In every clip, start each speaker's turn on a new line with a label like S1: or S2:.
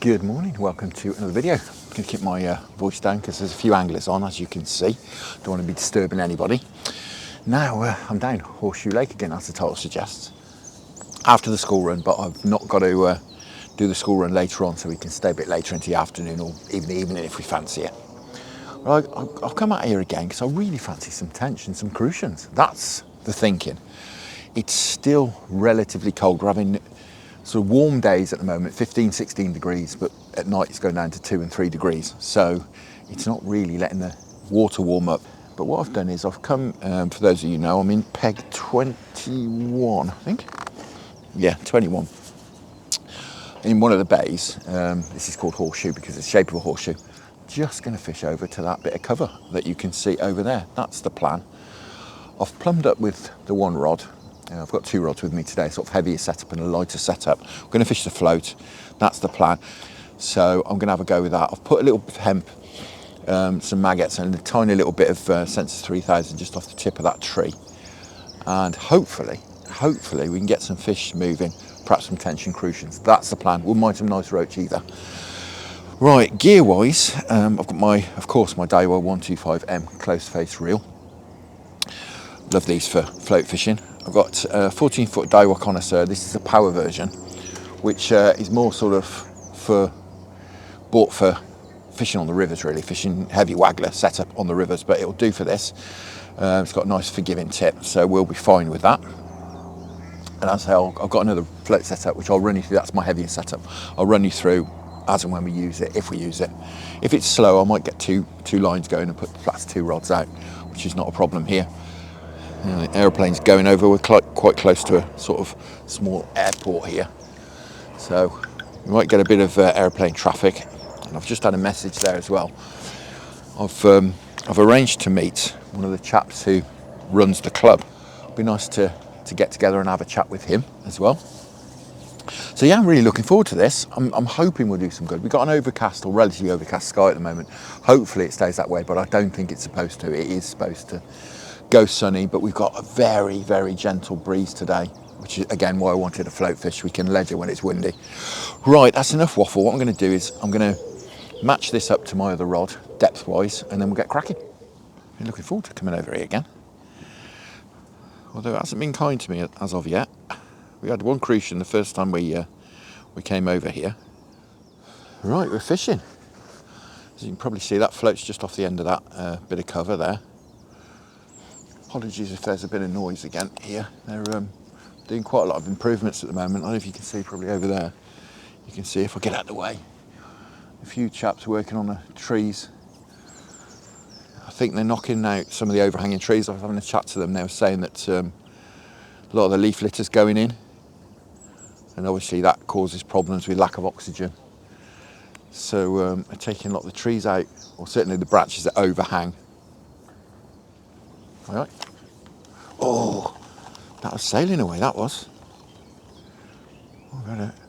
S1: Good morning, welcome to another video. I'm going to keep my voice down because there's a few anglers on, as you can see. Don't want to be disturbing anybody. Now I'm down Horseshoe Lake again, as the title suggests, after the school run, but I've not got to do the school run later on, so we can stay a bit later into the afternoon or even the evening if we fancy it. Well, I've come out here again because I really fancy some tench and some crucians. That's the thinking. It's still relatively cold. We're having sort of warm days at the moment, 15, 16 degrees, but at night it's going down to 2 and 3 degrees. So it's not really letting the water warm up. But what I've done is I've come, for those of you who know, I'm in peg 21, I think. Yeah, 21. In one of the bays, this is called Horseshoe because it's the shape of a horseshoe. Just going to fish over to that bit of cover that you can see over there. That's the plan. I've plumbed up with the one rod. I've got two rods with me today, sort of heavier setup and a lighter setup. I'm going to fish the float. That's the plan. So I'm going to have a go with that. I've put a little bit of hemp, some maggots and a tiny little bit of Sensus 3000 just off the tip of that tree. And hopefully we can get some fish moving, perhaps some tench and crucians. That's the plan. Wouldn't mind some nice roach either. Right, gear-wise, I've got of course, my Daiwa 125M close face reel. Love these for float fishing. I've got a 14-foot Daiwa Connoisseur. This is a power version, which is more sort of bought for fishing on the rivers, really, fishing heavy waggler setup on the rivers, but it'll do for this. It's got a nice forgiving tip, so we'll be fine with that. And as I say, I've got another float setup, which I'll run you through. That's my heavier setup. I'll run you through as and when we use it, if we use it. If it's slow, I might get two lines going and put the flats 2 rods out, which is not a problem here. The aeroplane's going over. We're quite close to a sort of small airport here, so we might get a bit of aeroplane traffic. And I've just had a message there as well. I've arranged to meet one of the chaps who runs the club. It'd be nice to get together and have a chat with him as well. So yeah, I'm really looking forward to this. I'm hoping we'll do some good. We've got an overcast or relatively overcast sky at the moment. Hopefully it stays that way, but I don't think it's supposed to. It is supposed to go sunny, but we've got a very, very gentle breeze today, which is again why I wanted a float fish. We can ledger when it's windy. Right, that's enough waffle. What I'm going to do is I'm going to match this up to my other rod depth wise, and then we'll get cracking. I'm looking forward to coming over here again, although it hasn't been kind to me as of yet. We had one crucian the first time we came over here. Right, we're fishing. As you can probably see, that floats just off the end of that bit of cover there. Apologies if there's a bit of noise again here. They're doing quite a lot of improvements at the moment. I don't know if you can see, probably over there. You can see if I get out of the way. A few chaps working on the trees. I think they're knocking out some of the overhanging trees. I was having a chat to them. They were saying that a lot of the leaf litter's going in. And obviously that causes problems with lack of oxygen. So they're taking a lot of the trees out, or certainly the branches that overhang. All right. Oh, that was sailing away, that was.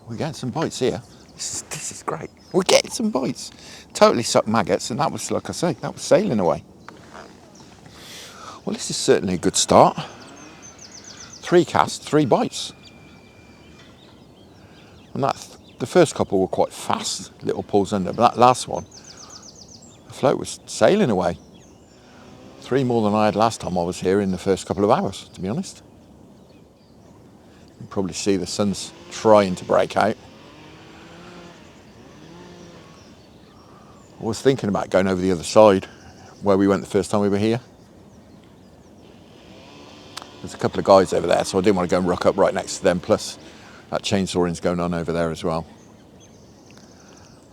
S1: We're getting some bites here. This is great. We're getting some bites. Totally sucked maggots, and that was, like I say, that was sailing away. Well, this is certainly a good start. 3 casts, 3 bites. And the first couple were quite fast, little pulls under, but that last one, the float was sailing away. 3 more than I had last time I was here in the first couple of hours, to be honest. You can probably see the sun's trying to break out. I was thinking about going over the other side where we went the first time we were here. There's a couple of guys over there, so I didn't want to go and rock up right next to them, plus that chainsawing's going on over there as well.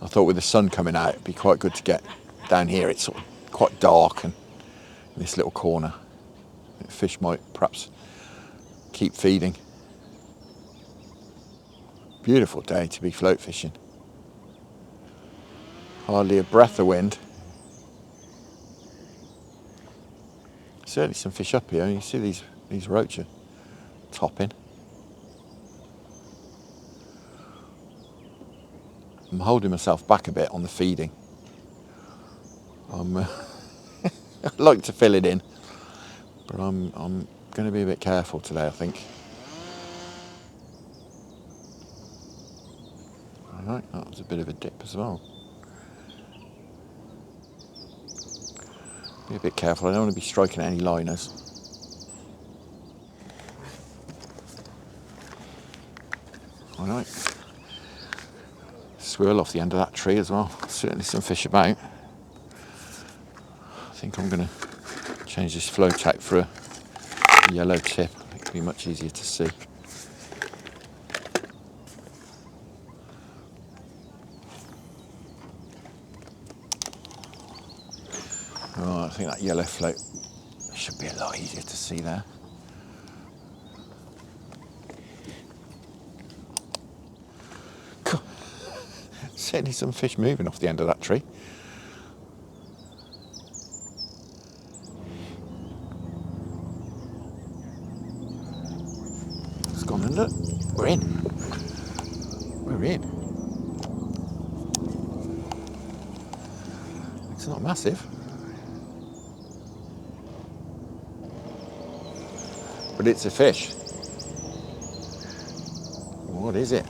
S1: I thought with the sun coming out, it'd be quite good to get down here. It's sort of quite dark, and in this little corner, fish might perhaps keep feeding. Beautiful day to be float fishing. Hardly a breath of wind. Certainly some fish up here. You see these roach are topping. I'm holding myself back a bit on the feeding. I like to fill it in, but I'm going to be a bit careful today, I think. Alright, that was a bit of a dip as well. Be a bit careful, I don't want to be striking any liners. Alright. Swirl off the end of that tree as well. Certainly some fish about. I think I'm going to change this float out for a yellow tip. It'll be much easier to see. Oh, I think that yellow float should be a lot easier to see there. Certainly some fish moving off the end of that tree. It's gone under. We're in. We're in. It's not massive. But it's a fish. What is it?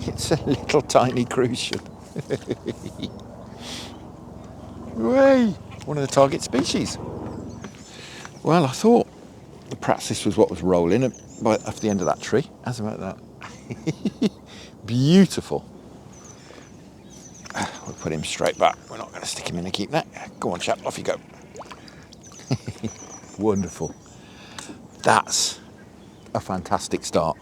S1: It's a little tiny crucian. Way! One of the target species. Well, I thought perhaps this was what was rolling off the end of that tree. How's about that? Beautiful. We'll put him straight back. We're not going to stick him in the keep net. Go on, chap, off you go. Wonderful. That's a fantastic start.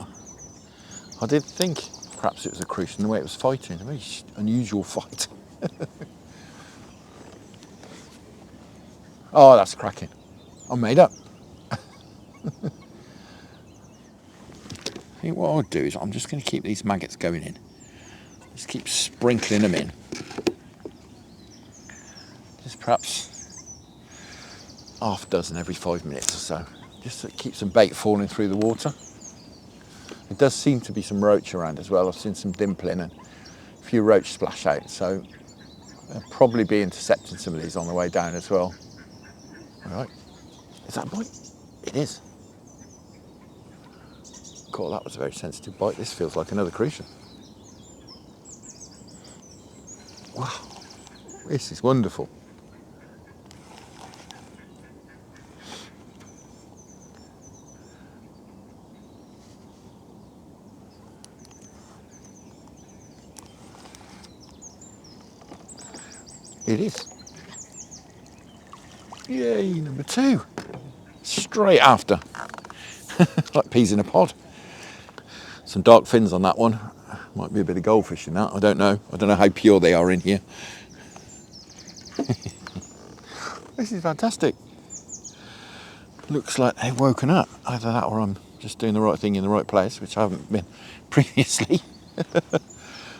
S1: I did think perhaps it was a crucian the way it was fighting. A very unusual fight. Oh, that's cracking. I'm made up. I think what I'll do is I'm just going to keep these maggots going in. Just keep sprinkling them in. Just perhaps half a dozen every 5 minutes or so. Just so it keeps some bait falling through the water. There does seem to be some roach around as well. I've seen some dimpling and a few roach splash out, so they'll probably be intercepting some of these on the way down as well. All right, is that a bite? It is. Cool, that was a very sensitive bite. This feels like another crucian. Wow, this is wonderful. It is. Yay, number 2. Straight after. Like peas in a pod. Some dark fins on that one. Might be a bit of goldfish in that, I don't know. I don't know how pure they are in here. This is fantastic. Looks like they've woken up. Either that or I'm just doing the right thing in the right place, which I haven't been previously.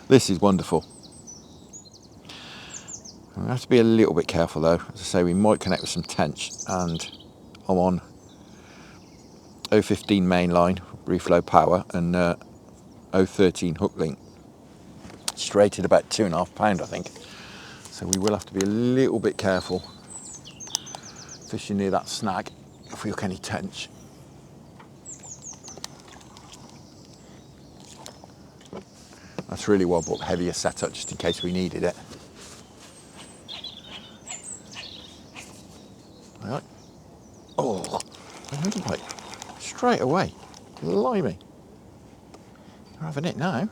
S1: This is wonderful. We have to be a little bit careful though. As I say, we might connect with some tench, and I'm on 015 main line, reef low power, and 013 hook link. Straight at about £2.5, I think. So we will have to be a little bit careful fishing near that snag if we hook any tench. That's really well bought heavier setup just in case we needed it. Right. Oh, right. Straight away. Blimey. We're having it now.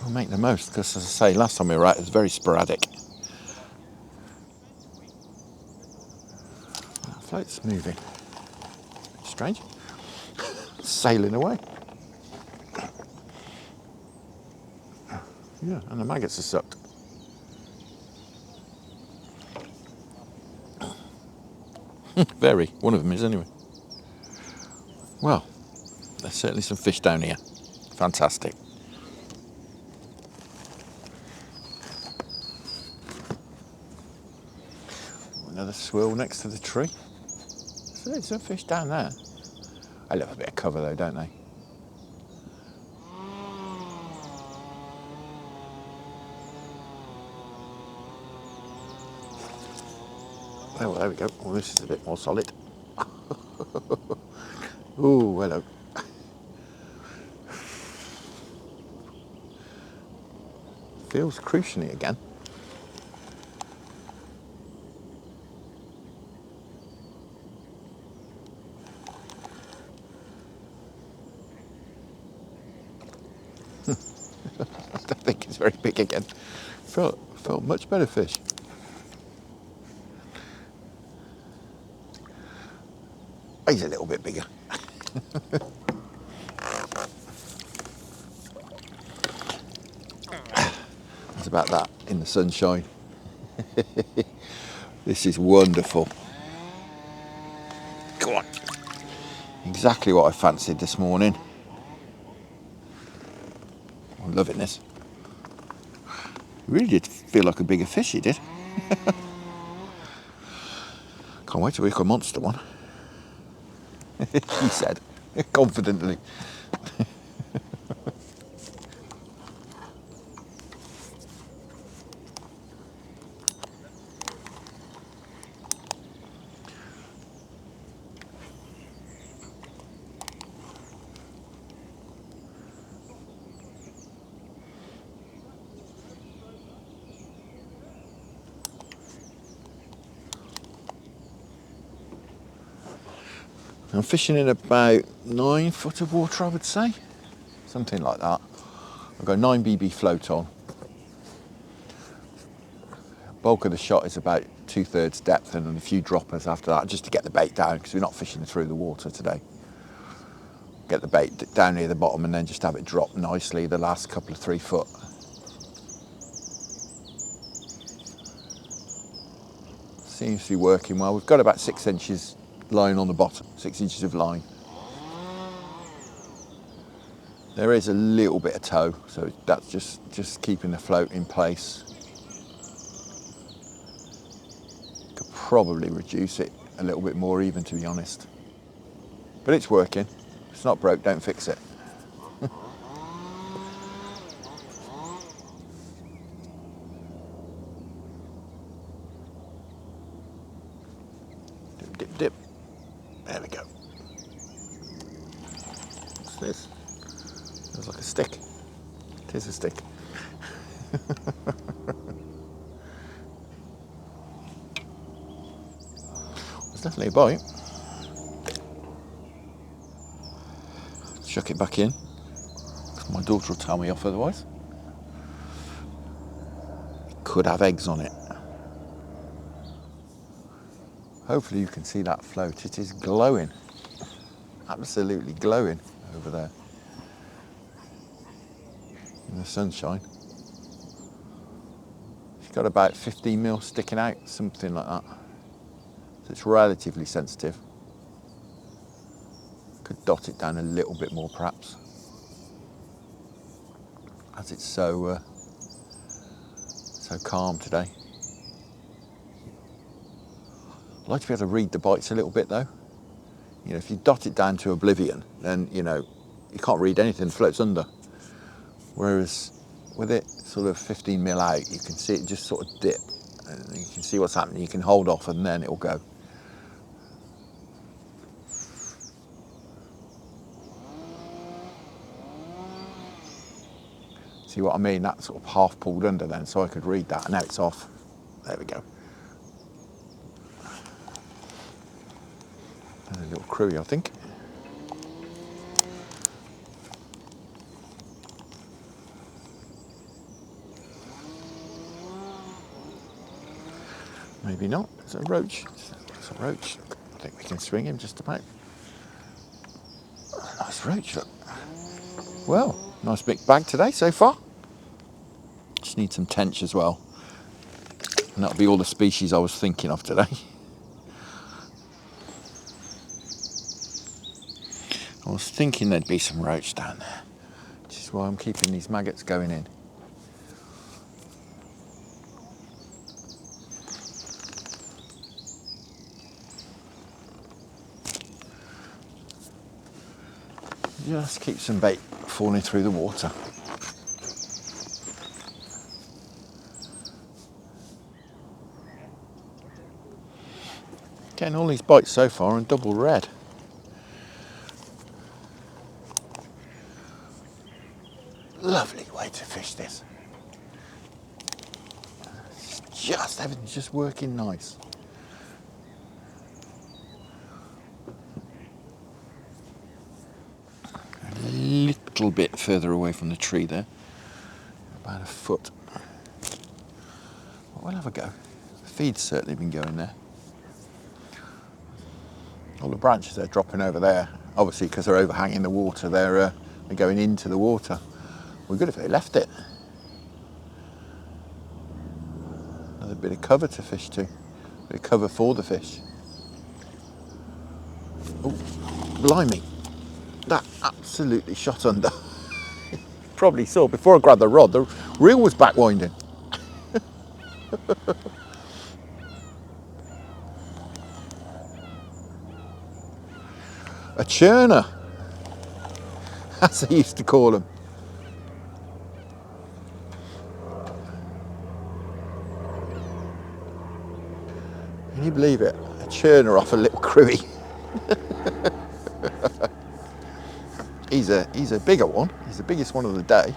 S1: We'll make the most because, as I say, last time we were out it was very sporadic. That float's moving. Strange. Sailing away. Yeah, and the maggots are sucked. Very. One of them is anyway. Well, there's certainly some fish down here. Fantastic. Another swirl next to the tree. So there's some fish down there. I love a bit of cover though, don't they? Oh, well, there we go. Well, this is a bit more solid. Oh, hello. feels crucian-y again. I don't think it's very big again. Felt much better fish. He's a little bit bigger. It's about that in the sunshine. This is wonderful. Come on. Exactly what I fancied this morning. I'm loving this. Really did feel like a bigger fish, he did. Can't wait to hook a monster one. He said, confidently. I'm fishing in about 9 foot of water, I would say. Something like that. I've got a 9 BB float on. Bulk of the shot is about 2/3 depth and then a few droppers after that, just to get the bait down, because we're not fishing through the water today. Get the bait down near the bottom and then just have it drop nicely the last couple of 3 foot. Seems to be working well. We've got about 6 inches line on the bottom, 6 inches of line. There is a little bit of tow, so that's just keeping the float in place. Could probably reduce it a little bit more even, to be honest. But it's working. If it's not broke, don't fix it. Dip, dip, dip. There we go. What's this? Looks like a stick. It is a stick. There's definitely a bite. Chuck it back in. My daughter will tell me off otherwise. Could have eggs on it. Hopefully you can see that float. It is glowing. Absolutely glowing over there. In the sunshine. She's got about 15 mil sticking out, something like that. So it's relatively sensitive. Could dot it down a little bit more perhaps, as it's so calm today. I'd like to be able to read the bites a little bit though. You know, if you dot it down to oblivion, then you know you can't read anything, it floats under. Whereas with it sort of 15 mil out, you can see it just sort of dip, and you can see what's happening. You can hold off, and then it'll go. See what I mean? That sort of half pulled under then, so I could read that, and now it's off. There we go. And a little crewy, I think. Maybe not. It's a roach. It's a roach. I think we can swing him just about. Nice roach, look. Well, nice big bag today so far. Just need some tench as well. And that'll be all the species I was thinking of today. I was thinking there'd be some roach down there, which is why I'm keeping these maggots going in. Just keep some bait falling through the water. Getting all these bites so far and double red. Lovely way to fish this. Everything's just working nice. A little bit further away from the tree there, about a foot. We'll have a go. The feed's certainly been going there. All the branches they're dropping over there, obviously because they're overhanging the water, they're going into the water. We're good if they left it. Another bit of cover to fish to. A bit of cover for the fish. Oh, blimey. That absolutely shot under. Probably saw before I grabbed the rod, the reel was back winding. A churner, as they used to call them. Can you believe it? A churner off a little crewy. He's a bigger one. He's the biggest one of the day,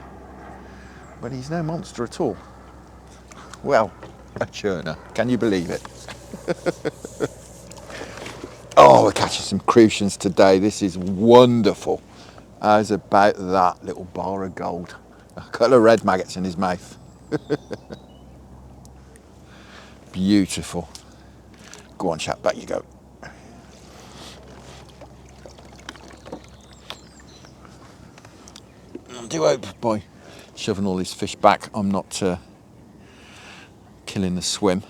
S1: but he's no monster at all. Well, a churner. Can you believe it? Oh, we're catching some crucians today. This is wonderful. How's about that little bar of gold? A couple of red maggots in his mouth. Beautiful. Go on, chap, back you go. I do hope by shoving all these fish back I'm not killing the swim.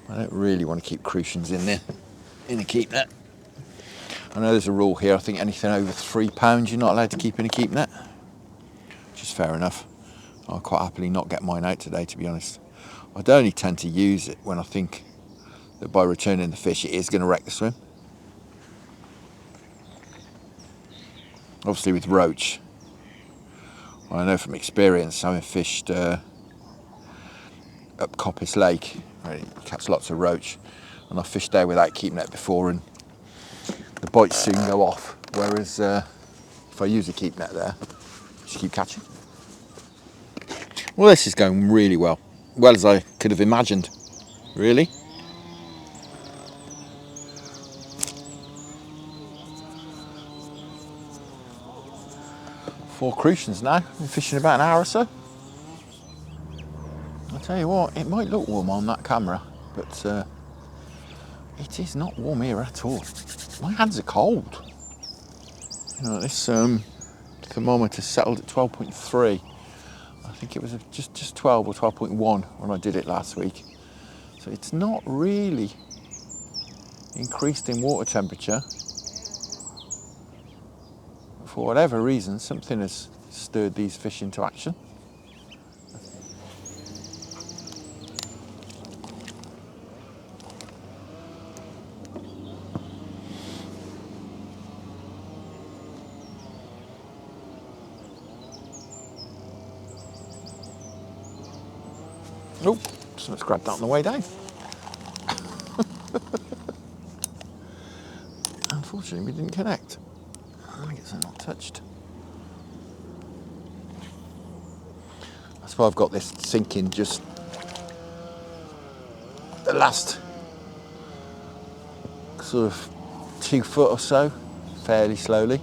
S1: I don't really want to keep crucians in there, in a keep net. I know there's a rule here, I think anything over £3 you're not allowed to keep in a keep net, which is fair enough. I'll quite happily not get mine out today, to be honest. I'd only tend to use it when I think that by returning the fish it is going to wreck the swim. Obviously with roach, well, I know from experience, having fished up Horseshoe Lake, where you catch lots of roach, and I've fished there without keep net before, and the bites soon go off. Whereas if I use a keep net there, just keep catching. Well, this is going really well, well as I could have imagined, really. Four crucians now. Been fishing about an hour or so. I'll tell you what, it might look warm on that camera, but it is not warm here at all. My hands are cold. You know, this thermometer settled at 12.3. I think it was just 12 or 12.1 when I did it last week. So it's not really increased in water temperature. For whatever reason, something has stirred these fish into action. Oh, someone's grabbed that on the way down. Unfortunately, we didn't connect. I guess they're not touched. That's why I've got this sinking just the last sort of 2 foot or so, fairly slowly,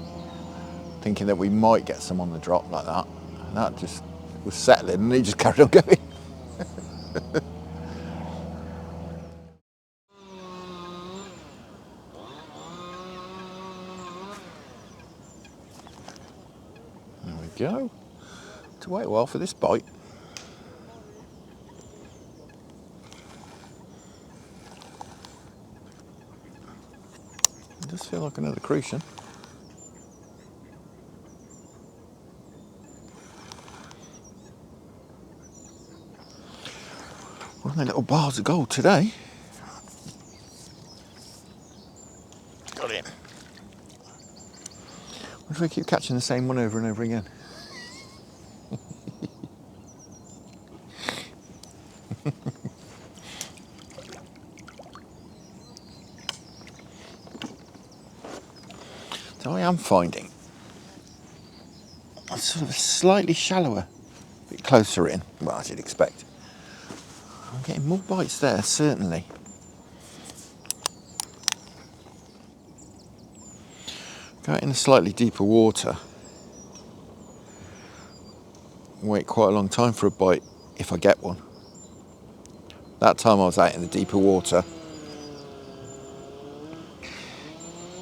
S1: thinking that we might get some on the drop like that. And that just was settling and it just carried on going. Go. To wait a while for this bite. It does feel like another crucian. One of the little bars of gold today. Got him. What if we keep catching the same one over and over again? So I am finding a sort of slightly shallower, bit closer in, well, as you'd expect. I'm getting more bites there, certainly. Go out in a slightly deeper water. Wait quite a long time for a bite if I get one. That time I was out in the deeper water.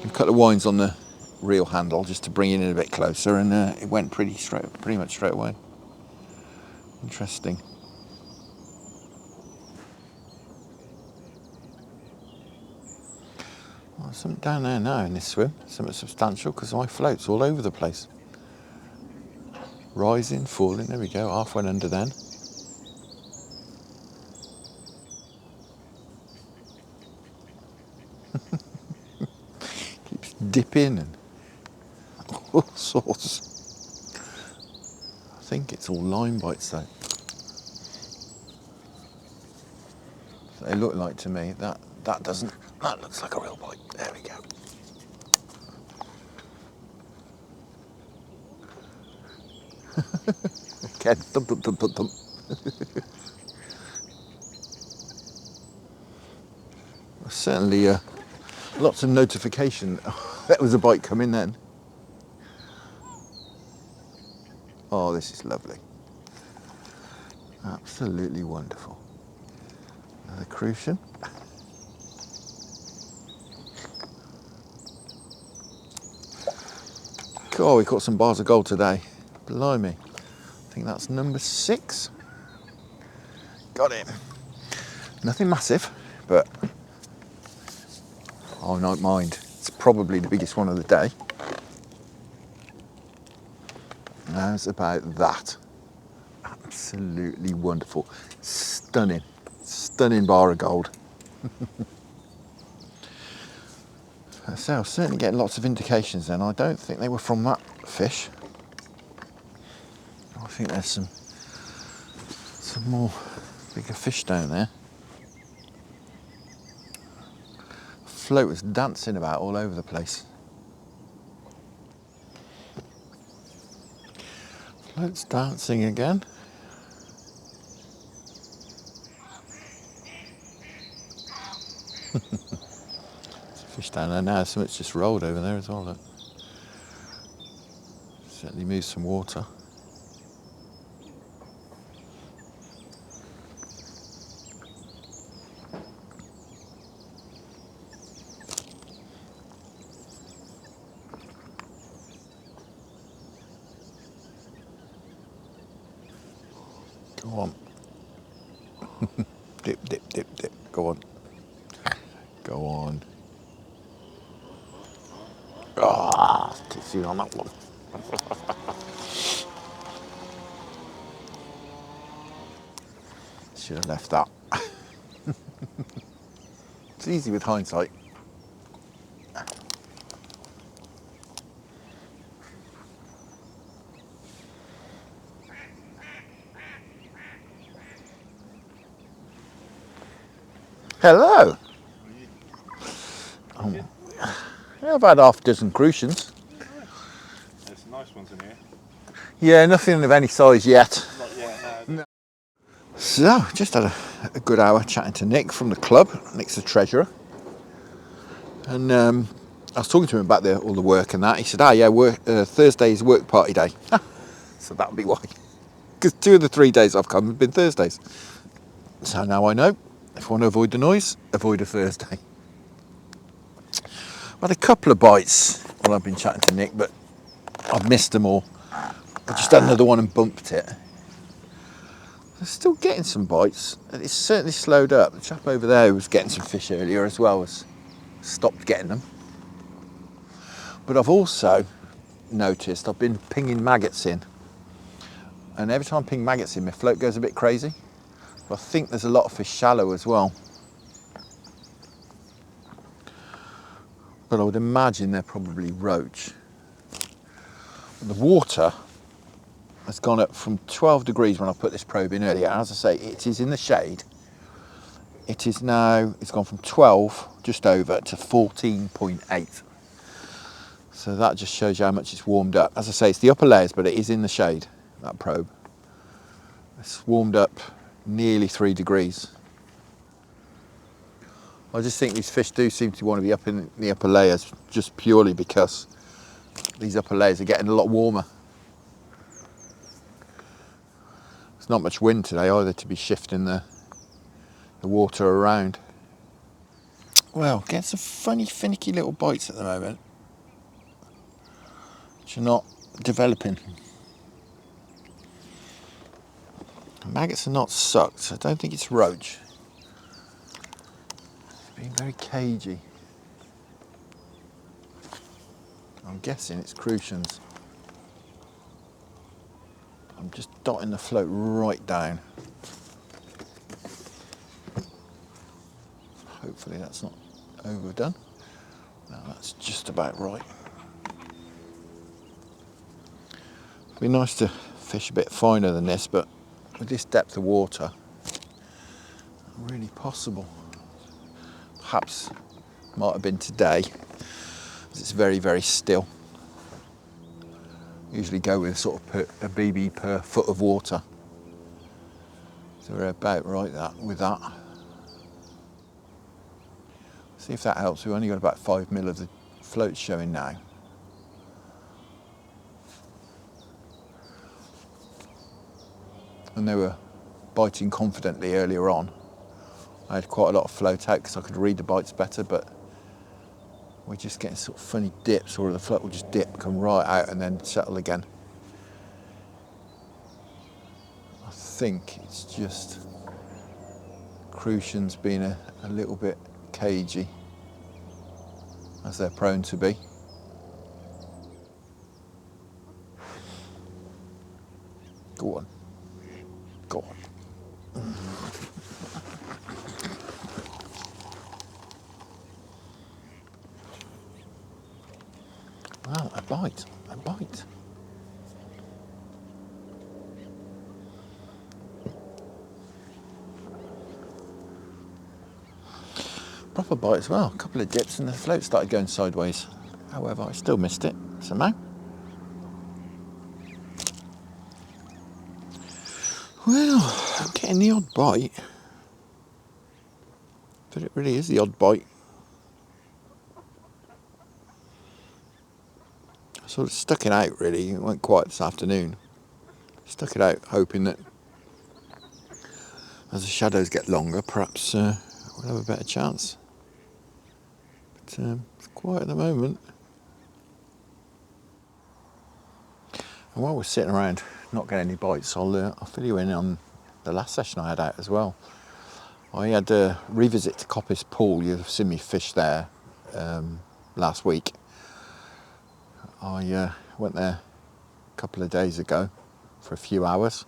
S1: A couple of winds on the reel handle just to bring it in a bit closer, and it went pretty much straight away. Interesting. Well, there's something down there now in this swim, something substantial, because my float's all over the place. Rising, falling, there we go, half went under then. Keeps dipping and all sorts. I think it's all line bites though. They look like to me, that doesn't, that looks like a real bite. There we go. Again, thump, thump, thump, thump, thump. Certainly lots of notification. That was a bite coming then. Oh, this is lovely. Absolutely wonderful. Another crucian. Oh, we caught some bars of gold today. Blimey. I think that's number 6. Got him. Nothing massive, but I don't mind. It's probably the biggest one of the day. How's about that? Absolutely wonderful. Stunning. Stunning bar of gold. So I was certainly getting lots of indications then. I don't think they were from that fish. I think there's some more bigger fish down there. Float was dancing about all over the place. Float's dancing again. Fish down there now, something's just rolled over there as well, look. Certainly moves some water. Go on. Dip, dip, dip, dip. Go on. Go on. Ah, tipsy on that one. Should have left that. It's easy with hindsight. Hello. About half a dozen crucians.
S2: There's some nice ones in here.
S1: Yeah, nothing of any size yet.
S2: Not yet, no.
S1: So, just had a good hour chatting to Nick from the club. Nick's the treasurer. And I was talking to him about all the work and that. He said, Thursday is work party day. So that'll be why. Because 2 of the 3 days I've come have been Thursdays. So now I know, if I want to avoid the noise, avoid a Thursday. I've had a couple of bites while I've been chatting to Nick, but I've missed them all. I just had another one and bumped it. I'm still getting some bites, and it's certainly slowed up. The chap over there who was getting some fish earlier as well has stopped getting them. But I've also noticed I've been pinging maggots in, and every time I ping maggots in, my float goes a bit crazy. But I think there's a lot of fish shallow as well. But I would imagine they're probably roach. The water has gone up from 12 degrees when I put this probe in earlier. As I say, it is in the shade. It is now, it's gone from 12, just over, to 14.8. So that just shows you how much it's warmed up. As I say, it's the upper layers, but it is in the shade, that probe. It's warmed up nearly 3 degrees. I just think these fish do seem to want to be up in the upper layers just purely because these upper layers are getting a lot warmer. There's not much wind today either to be shifting the water around. Well, getting some funny finicky little bites at the moment, which are not developing. Maggots are not sucked. I don't think it's roach. It's being very cagey. I'm guessing it's crucians. I'm just dotting the float right down. Hopefully that's not overdone. No, that's just about right. It'd be nice to fish a bit finer than this, but with this depth of water, not really possible. Perhaps might have been today, as it's very, very still. Usually go with sort of a BB per foot of water. So we're about right with that. See if that helps. We've only got about 5 mil of the float showing now. And they were biting confidently earlier on. I had quite a lot of float out because I could read the bites better, but we're just getting sort of funny dips, or the float will just dip, come right out and then settle again. I think it's just Crucians being a little bit cagey, as they're prone to be. Go on. Go on. Wow, a bite. A bite. Proper bite as well. A couple of dips and the float started going sideways. However, I still missed it somehow. Well, I'm getting the odd bite. But it really is the odd bite. I sort of stuck it out really. It went quiet this afternoon. Stuck it out hoping that as the shadows get longer, perhaps we'll have a better chance. But it's quiet at the moment. And while we're sitting around not getting any bites, I'll fill you in on the last session I had out as well. I had a revisit to Coppice Pool. You've seen me fish there last week. I went there a couple of days ago for a few hours.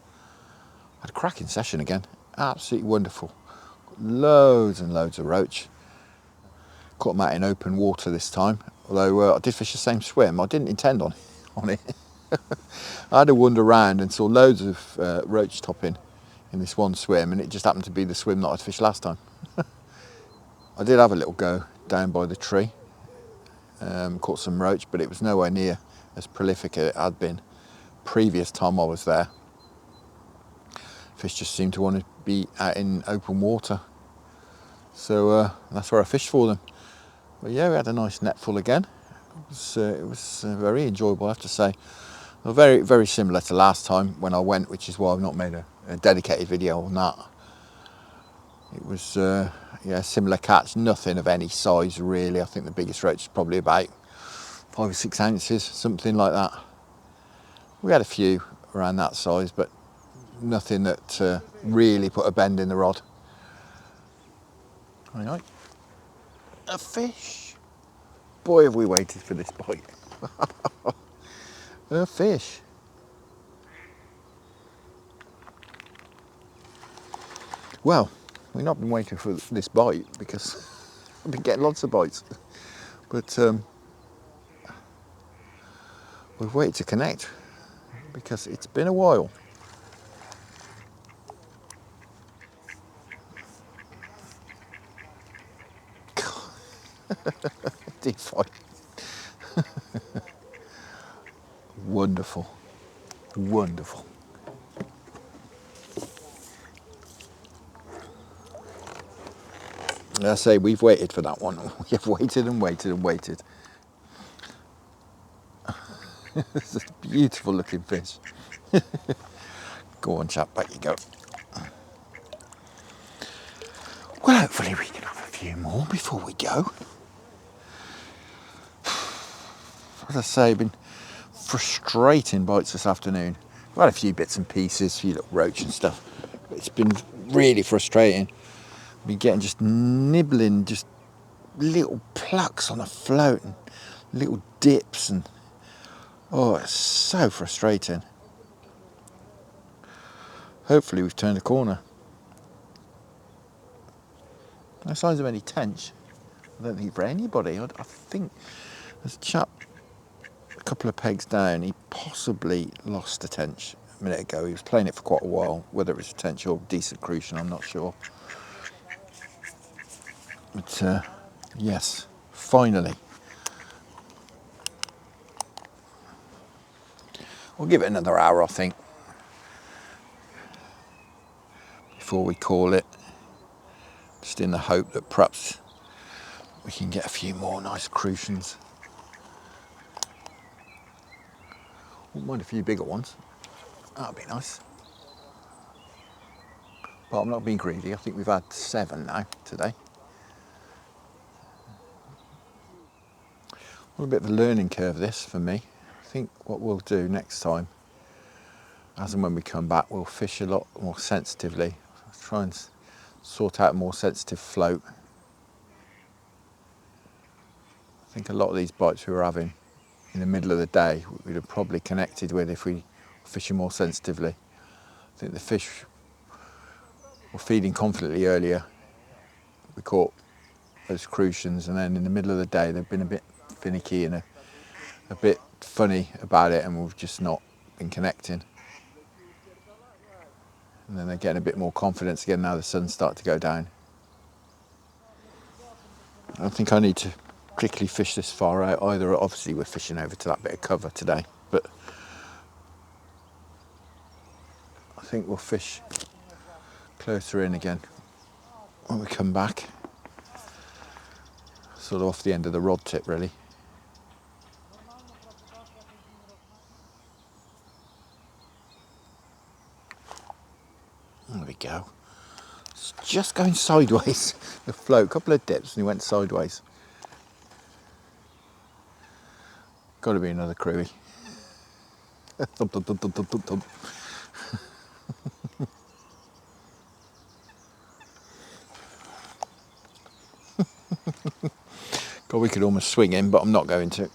S1: Had a cracking session again. Absolutely wonderful. Loads and loads of roach. Caught them out in open water this time. Although I did fish the same swim. I didn't intend on it. I had a wander around and saw loads of roach topping in this one swim, and it just happened to be the swim that I'd fished last time. I did have a little go down by the tree. Caught some roach, but it was nowhere near as prolific as it had been previous time I was there. Fish just seemed to want to be out in open water, so that's where I fished for them. But yeah, we had a nice net full again. It was very enjoyable, I have to say. Well, very, very similar to last time when I went, which is why I've not made a dedicated video on that. It was yeah, similar catch, nothing of any size really. I think the biggest roach is probably about 5 or 6 ounces, something like that. We had a few around that size, but nothing that really put a bend in the rod. All right, a fish. Boy, have we waited for this bite. A fish. Well, we've not been waiting for this bite because I've been getting lots of bites, but we've waited to connect because it's been a while. Deep fight. Wonderful, wonderful. I say we've waited for that one. We have waited and waited and waited. It's a beautiful looking fish. Go on, chap, back you go. Well, hopefully we can have a few more before we go. As I say, been frustrating bites this afternoon. We've had a few bits and pieces, a few little roach and stuff. But it's been really frustrating. Been getting just nibbling, just little plucks on a float and little dips, and oh, it's so frustrating. Hopefully we've turned a corner. No signs of any tench. I don't think for anybody. I think there's a chap a couple of pegs down. He possibly lost a tench a minute ago. He was playing it for quite a while. Whether it was a tench or decent crucian, I'm not sure. But yes, finally. We'll give it another hour, I think, before we call it. Just in the hope that perhaps we can get a few more nice crucians. Wouldn't mind a few bigger ones. That'd be nice. But I'm not being greedy. I think we've had 7 now today. Well, a bit of a learning curve this for me. I think what we'll do next time, as and when we come back, we'll fish a lot more sensitively. Try and sort out a more sensitive float. I think a lot of these bites we were having in the middle of the day we'd have probably connected with if we were fishing more sensitively. I think the fish were feeding confidently earlier. We caught those crucians, and then in the middle of the day they've been a bit finicky and a bit funny about it, and we've just not been connecting. And then they're getting a bit more confidence again now the sun's starting to go down. I don't think I need to particularly fish this far out either. Obviously we're fishing over to that bit of cover today, but I think we'll fish closer in again when we come back. Sort of off the end of the rod tip, really. There we go. It's just going sideways. The float, a couple of dips and he went sideways. Got to be another crewy. Thump, thump, thump, thump, thump, thump, thump. God, we could almost swing him, but I'm not going to.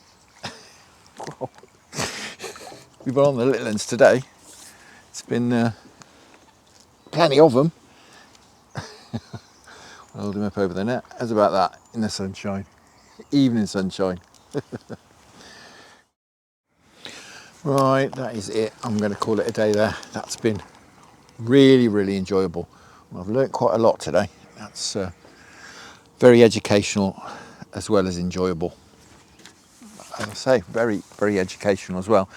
S1: We've been on the little ones today. It's been plenty of them. I'll hold him up over the net. How's about that in the sunshine? Evening sunshine. Right, that is it. I'm going to call it a day there. That's been really, really enjoyable. I've learnt quite a lot today. That's very educational as well as enjoyable. As I say, very, very educational as well.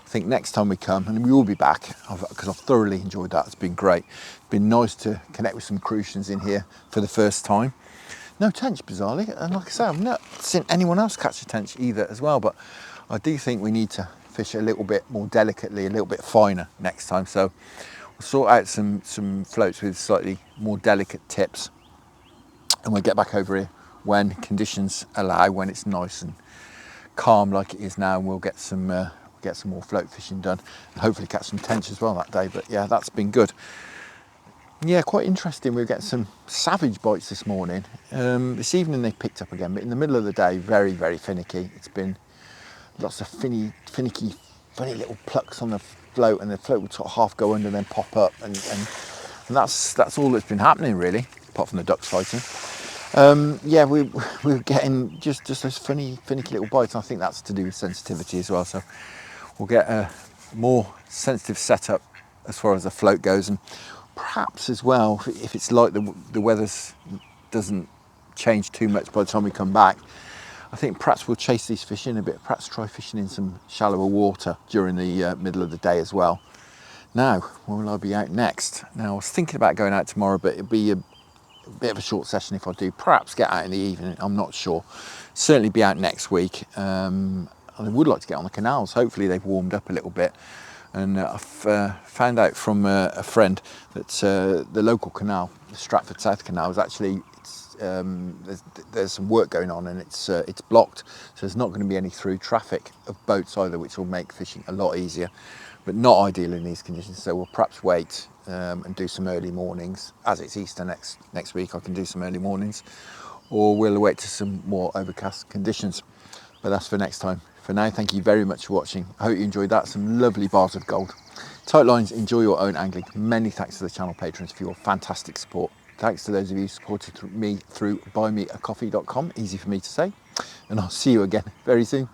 S1: I think next time we come, and we will be back, because I've thoroughly enjoyed that. It's been great. It's been nice to connect with some crucians in here for the first time. No tench, bizarrely, and like I say, I've not seen anyone else catch a tench either as well, but I do think we need to fish a little bit more delicately, a little bit finer next time. So we'll sort out some floats with slightly more delicate tips, and we'll get back over here when conditions allow, when it's nice and calm like it is now, and we'll get some more float fishing done and hopefully catch some tench as well that day. But yeah, that's been good. Yeah, quite interesting. We'll get some savage bites this morning. This evening they picked up again, but in the middle of the day, very, very finicky. It's been lots of finicky, funny little plucks on the float, and the float would sort of half go under and then pop up, and that's all that's been happening really, apart from the ducks fighting. Yeah, we're getting just those funny, finicky little bites, and I think that's to do with sensitivity as well. So we'll get a more sensitive setup as far as the float goes, and perhaps as well, if it's like the weather doesn't change too much by the time we come back, I think perhaps we'll chase these fish in a bit, perhaps try fishing in some shallower water during the middle of the day as well. Now, when will I be out next? Now, I was thinking about going out tomorrow, but it'd be bit of a short session if I do. Perhaps get out in the evening, I'm not sure. Certainly be out next week. I would like to get on the canals. Hopefully they've warmed up a little bit. And I've found out from a friend that the local canal, the Stratford South Canal, is actually there's some work going on, and it's blocked, so there's not going to be any through traffic of boats either, which will make fishing a lot easier, but not ideal in these conditions. So we'll perhaps wait and do some early mornings. As it's Easter next week, I can do some early mornings, or we'll wait to some more overcast conditions, but that's for next time. For now, thank you very much for watching. I hope you enjoyed that. Some lovely bars of gold. Tight lines, enjoy your own angling. Many thanks to the channel patrons for your fantastic support. Thanks to those of you who supported me through buymeacoffee.com, easy for me to say. And I'll see you again very soon.